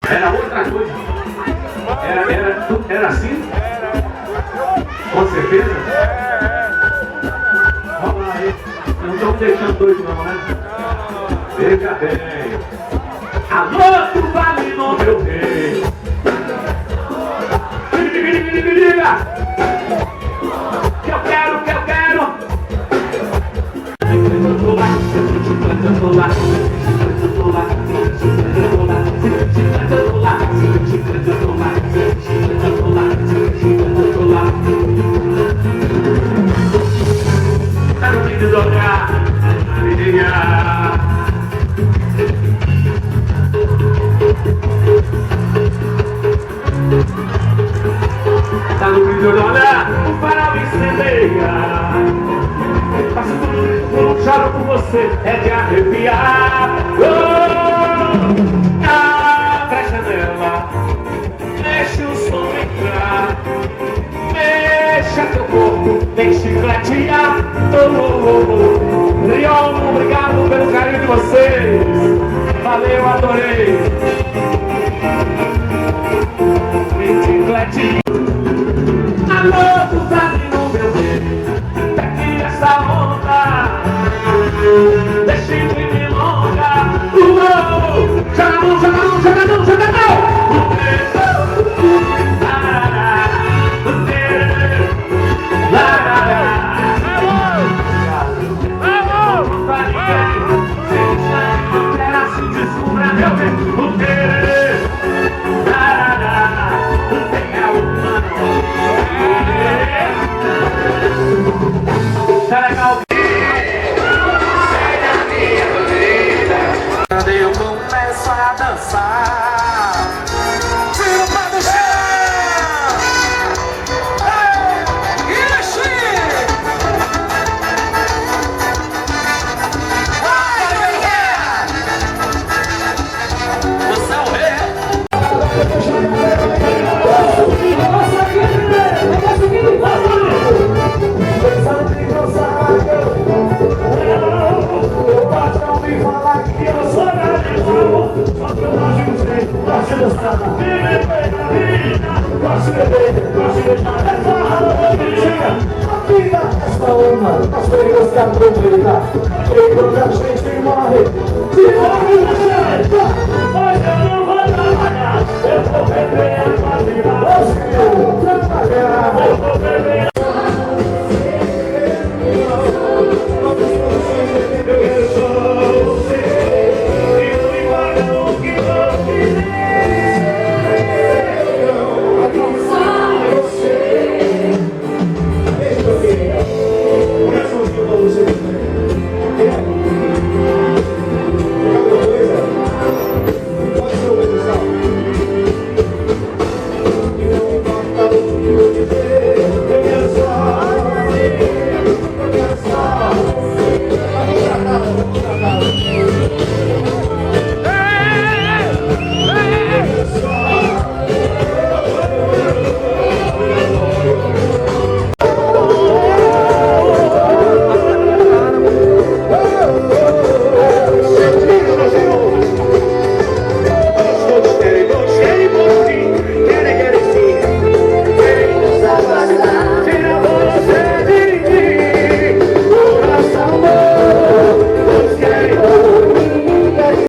Era outra coisa. Era assim? Com certeza? Vamos lá aí. Não estamos deixando doido não, né? Veja bem. Alô, tu vale no meu rei. Diga! Que eu quero, que eu quero. Tá no vídeo do olhar, tá no vídeo do olhar, o farol incendeia. Faço tudo, choro por você, é de arrepiar. Abre a janela, deixa o som entrar, deixa teu corpo, vem chicletear. Leon, obrigado pelo carinho de vocês. Valeu, adorei. Vem chicletear. Alô, tu tá no meu bem. Pegue essa onda, deixa de me longa. Joga a mão, joga a mão, joga a mão, joga a mão. Tá legal? Quando eu começo a dançar, tira o pé do chão. Você é o rei. Nós queremos que aproveita. E quando a gente morre, se morre, você. Mas eu não